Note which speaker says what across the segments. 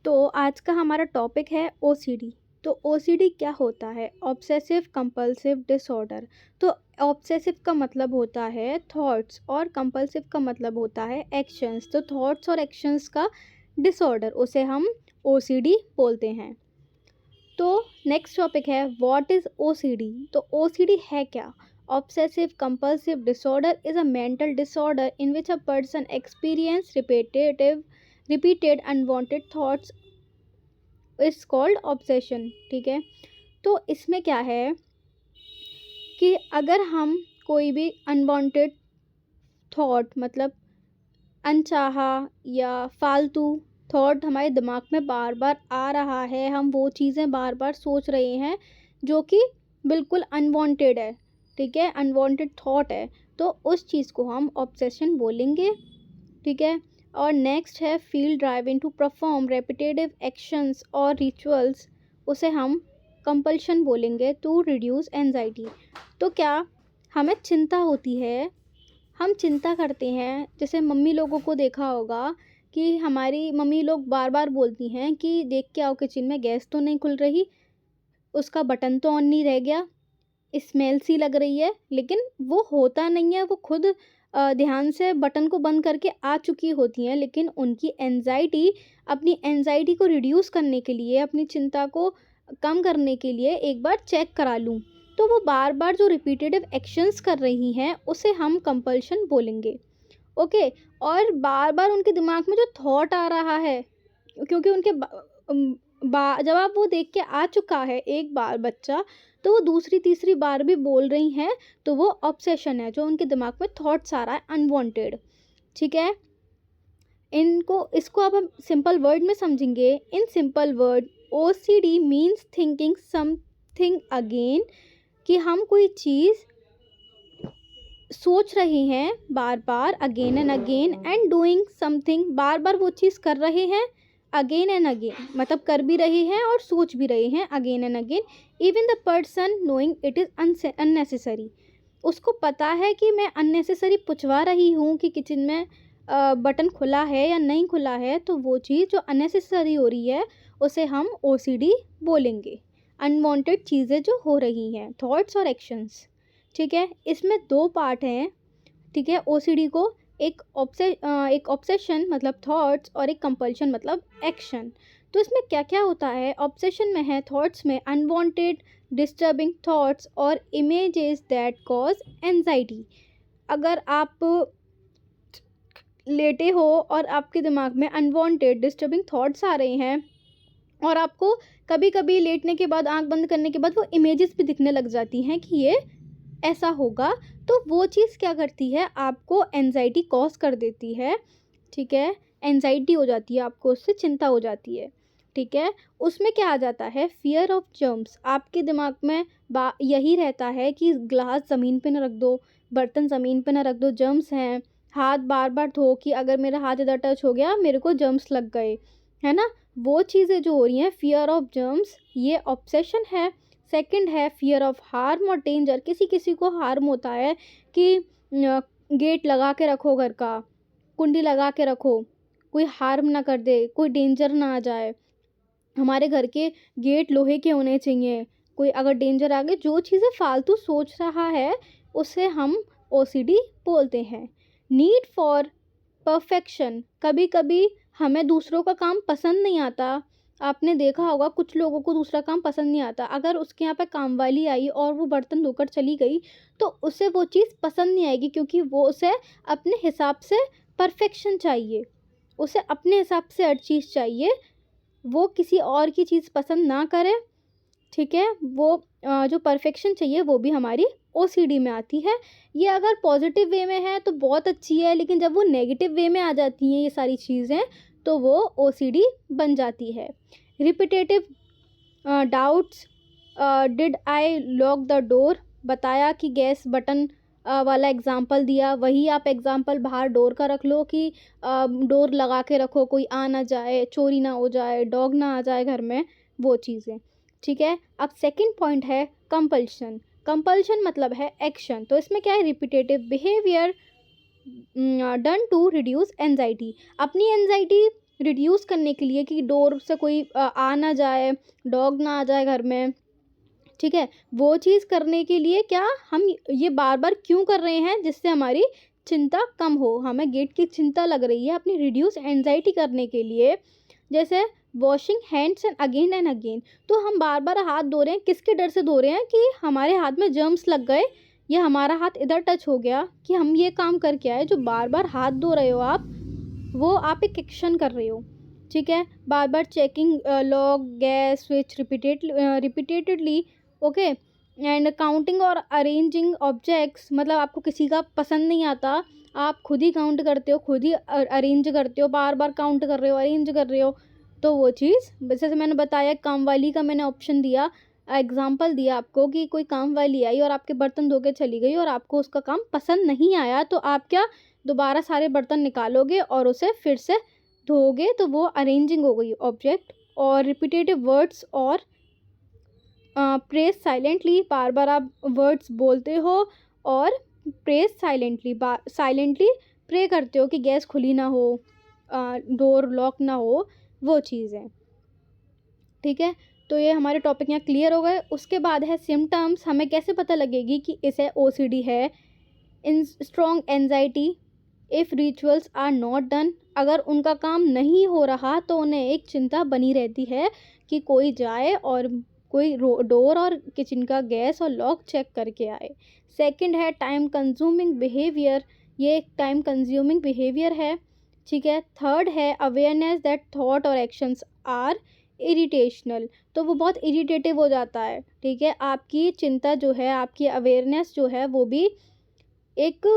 Speaker 1: तो आज का हमारा टॉपिक है ओसीडी। तो ओसीडी क्या होता है? Obsessive compulsive disorder. तो ऑब्सेसिव का मतलब होता है थॉट्स और कंपल्सिव का मतलब होता है एक्शंस। तो थॉट्स और एक्शंस का डिसऑर्डर उसे हम ओसीडी बोलते हैं। तो नेक्स्ट टॉपिक है व्हाट इज़ ओसीडी। तो ओसीडी है क्या? Obsessive compulsive disorder is a mental disorder in which a person experience repeated unwanted thoughts is called obsession. ठीक है, तो इसमें क्या है कि अगर हम कोई भी अनवांटेड थॉट मतलब अनचाहा या फालतू थॉट हमारे दिमाग में बार बार आ रहा है, हम वो चीज़ें बार बार सोच रहे हैं जो कि बिल्कुल अनवांटेड है, ठीक है, अनवांटेड थॉट है, तो उस चीज़ को हम ऑब्सेशन बोलेंगे। ठीक है, और नेक्स्ट है feel driving to perform repetitive actions और रिचुअल्स, उसे हम कंपल्शन बोलेंगे टू रिड्यूस एंजाइटी। तो क्या हमें चिंता होती है, हम चिंता करते हैं, जैसे मम्मी लोगों को देखा होगा कि हमारी मम्मी लोग बार बार बोलती हैं कि देख के आओ किचन में गैस तो नहीं खुल रही, उसका बटन तो ऑन नहीं रह गया, स्मेल सी लग रही है, लेकिन वो होता नहीं है, वो खुद ध्यान से बटन को बंद करके आ चुकी होती हैं, लेकिन उनकी एंजाइटी, अपनी एंजाइटी को रिड्यूस करने के लिए, अपनी चिंता को कम करने के लिए एक बार चेक करा लूँ, तो वो बार बार जो रिपीटेटिव एक्शंस कर रही हैं उसे हम कंपल्शन बोलेंगे। ओके, और बार बार उनके दिमाग में जो थॉट आ रहा है, क्योंकि उनके जब आप वो देख के आ चुका है एक बार बच्चा, तो वो दूसरी तीसरी बार भी बोल रही हैं, तो वो ऑब्सेशन है, जो उनके दिमाग में थॉट्स आ रहा है अनवांटेड। ठीक है, इसको अब हम सिंपल वर्ड में समझेंगे। In simple word OCD means thinking something again, कि हम कोई चीज़ सोच रहे हैं बार बार again and again, and doing something, बार बार वो चीज़ कर रहे हैं अगेन एंड अगेन, मतलब कर भी रहे हैं और सोच भी रहे हैं again and again, even the person knowing it is unnecessary. उसको पता है कि मैं अननेसेसरी पूछवा रही हूँ कि किचन में बटन खुला है या नहीं खुला है, तो वो चीज़ जो अननेसेसरी हो रही है उसे हम ओसीडी बोलेंगे। अनवांटेड चीज़ें जो हो रही हैं, थॉट्स और एक्शंस। ठीक है, इसमें दो पार्ट हैं। ठीक है, ओसीडी को एक ऑब्सेशन मतलब थॉट्स और एक कंपल्शन मतलब एक्शन। तो इसमें क्या क्या होता है? ऑब्सेशन में है थॉट्स में अनवांटेड डिस्टर्बिंग थॉट्स और इमेजेस दैट कॉज एंजाइटी। अगर आप लेटे हो और आपके दिमाग में अनवांटेड डिस्टर्बिंग थॉट्स आ रहे हैं, और आपको कभी कभी लेटने के बाद, आंख बंद करने के बाद, वो इमेजेस भी दिखने लग जाती हैं कि ये ऐसा होगा, तो वो चीज़ क्या करती है, आपको एंजाइटी कॉज कर देती है। ठीक है, एंजाइटी हो जाती है आपको, उससे चिंता हो जाती है। ठीक है, उसमें क्या आ जाता है, फियर ऑफ जर्म्स। आपके दिमाग में यही रहता है कि ग्लास ज़मीन पे न रख दो, बर्तन ज़मीन पे न रख दो, जर्म्स हैं, हाथ बार बार धो, कि अगर मेरा हाथ इधर टच हो गया मेरे को जर्म्स लग गए, है ना। वो चीज़ें जो हो रही हैं, फियर ऑफ जर्म्स, ये ऑब्सेशन है। सेकंड है फियर ऑफ हार्म और डेंजर। किसी किसी को हार्म होता है कि गेट लगा के रखो घर का, कुंडी लगा के रखो, कोई हार्म ना कर दे, कोई डेंजर ना आ जाए, हमारे घर के गेट लोहे के होने चाहिए, कोई अगर डेंजर आ गए, जो चीज़ें फालतू सोच रहा है उसे हम ओसीडी बोलते हैं। नीड फॉर परफेक्शन, कभी कभी हमें दूसरों का काम पसंद नहीं आता। आपने देखा होगा कुछ लोगों को दूसरा काम पसंद नहीं आता, अगर उसके यहाँ पे काम वाली आई और वो बर्तन धोकर चली गई, तो उसे वो चीज़ पसंद नहीं आएगी, क्योंकि वो उसे अपने हिसाब से परफेक्शन चाहिए, उसे अपने हिसाब से हर चीज़ चाहिए, वो किसी और की चीज़ पसंद ना करे। ठीक है, वो जो परफेक्शन चाहिए वो भी हमारी ओसीडी में आती है। ये अगर पॉजिटिव वे में है तो बहुत अच्छी है, लेकिन जब वो नेगेटिव वे में आ जाती हैं ये सारी चीज़ें, तो वो ओसीडी बन जाती है। Repetitive doubts, did I lock the door, बताया कि गैस बटन वाला एग्जाम्पल दिया, वही आप एग्जाम्पल बाहर डोर का रख लो कि डोर लगा के रखो, कोई आ ना जाए, चोरी ना हो जाए, डॉग ना आ जाए घर में, वो चीज़ें। ठीक है, अब सेकंड पॉइंट है कंपल्शन। कंपल्शन मतलब है एक्शन। तो इसमें क्या है, repetitive behaviour done to reduce anxiety. अपनी एंजाइटी रिड्यूस करने के लिए कि डोर से कोई आ ना जाए, डॉग ना आ जाए घर में, ठीक है, वो चीज़ करने के लिए क्या हम ये बार बार क्यों कर रहे हैं, जिससे हमारी चिंता कम हो, हमें गेट की चिंता लग रही है अपनी रिड्यूस एंजाइटी करने के लिए। जैसे वॉशिंग हैंड्स एंड अगेन, तो हम बार बार हाथ धो रहे हैं, किसके डर से धो रहे हैं कि हमारे हाथ में जर्म्स लग गए, या हमारा हाथ इधर टच हो गया कि हम ये काम करके आए। जो बार बार हाथ धो रहे हो आप, वो आप एक एक्शन कर रहे हो, ठीक है। बार बार checking lock, gas switch repeatedly, okay, and counting और अरेंजिंग ऑब्जेक्ट्स, मतलब आपको किसी का पसंद नहीं आता, आप खुद ही काउंट करते हो, खुद ही अरेंज करते हो, बार बार काउंट कर रहे हो, अरेंज कर रहे हो, तो वो चीज़, जैसे मैंने बताया काम वाली का मैंने ऑप्शन दिया, एग्जाम्पल दिया आपको कि कोई काम वाली आई और आपके बर्तन धो के चली गई और आपको उसका काम पसंद नहीं आया, तो आप क्या दोबारा सारे बर्तन निकालोगे और उसे फिर से धोगे, तो वो अरेंजिंग हो गई ऑब्जेक्ट। और रिपीटेटिव वर्ड्स और प्रेस साइलेंटली, बार बार आप वर्ड्स बोलते हो और प्रेस साइलेंटली प्रे करते हो कि गैस खुली ना हो, डोर लॉक ना हो, वो चीज़ है, ठीक है। तो ये हमारे टॉपिक यहाँ क्लियर हो गए। उसके बाद है सिम्टम्स, हमें कैसे पता लगेगी कि इसे ओसीडी है। In strong anxiety if rituals are not done, अगर उनका काम नहीं हो रहा तो उन्हें एक चिंता बनी रहती है कि कोई जाए और कोई डोर और किचन का गैस और लॉक चेक करके आए। सेकंड है टाइम कंज्यूमिंग बिहेवियर, ये एक टाइम कंज्यूमिंग बिहेवियर है, ठीक है। थर्ड है अवेयरनेस दैट थॉट और एक्शंस आर इरिटेशनल, तो वो बहुत इरिटेटिव हो जाता है, ठीक है। आपकी चिंता जो है, आपकी अवेयरनेस जो है, वो भी एक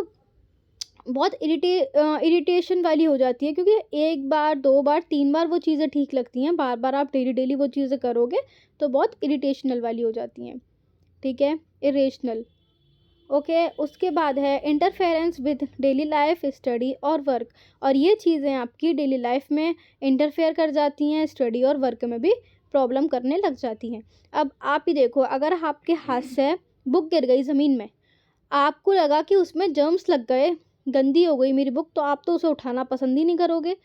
Speaker 1: बहुत इरिटेशन वाली हो जाती है, क्योंकि एक बार, दो बार, तीन बार वो चीज़ें ठीक लगती हैं, बार बार आप डेली डेली वो चीज़ें करोगे तो बहुत इरिटेशनल वाली हो जाती हैं, ठीक है, इरेशनल, ओके। उसके बाद है interference with daily life, study और वर्क, और ये चीज़ें आपकी डेली लाइफ में इंटरफेयर कर जाती हैं, स्टडी और वर्क में भी प्रॉब्लम करने लग जाती हैं। अब आप ही देखो, अगर आपके हाथ से बुक गिर गई ज़मीन में, आपको लगा कि उसमें जर्म्स लग गए, गंदी हो गई मेरी बुक, तो आप तो उसे उठाना पसंद ही नहीं करोगे।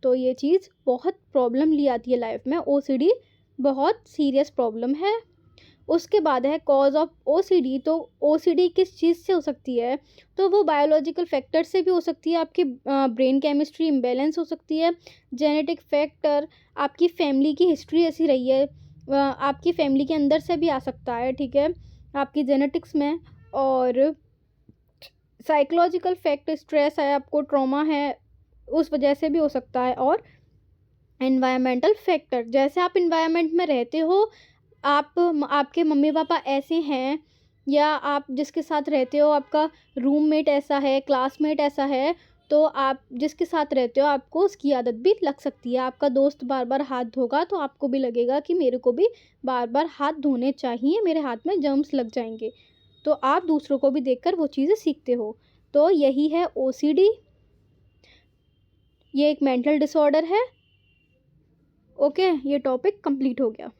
Speaker 1: तो ये चीज़ बहुत प्रॉब्लम ले आती है लाइफ में, ओसीडी बहुत सीरियस प्रॉब्लम है। उसके बाद है कॉज ऑफ ओसीडी, तो ओसीडी किस चीज़ से हो सकती है, तो वो बायोलॉजिकल फैक्टर से भी हो सकती है, आपकी ब्रेन केमिस्ट्री इम्बैलेंस हो सकती है, जेनेटिक फैक्टर, आपकी फैमिली की हिस्ट्री ऐसी रही है, आपकी फैमिली के अंदर से भी आ सकता है, ठीक है, आपकी जेनेटिक्स में। और साइकोलॉजिकल फैक्ट, स्ट्रेस है, आपको ट्रॉमा है, उस वजह से भी हो सकता है। और एनवायरमेंटल फैक्टर, जैसे आप इन्वायरमेंट में रहते हो, आपके मम्मी पापा ऐसे हैं, या आप जिसके साथ रहते हो आपका रूममेट ऐसा है, क्लासमेट ऐसा है, तो आप जिसके साथ रहते हो आपको उसकी आदत भी लग सकती है। आपका दोस्त बार बार हाथ धोगा तो आपको भी लगेगा कि मेरे को भी बार बार हाथ धोने चाहिए, मेरे हाथ में जर्म्स लग जाएंगे, तो आप दूसरों को भी देखकर वो चीज़ें सीखते हो। तो यही है ओसीडी, ये एक मेंटल डिसऑर्डर है, ओके। ये टॉपिक कंप्लीट हो गया।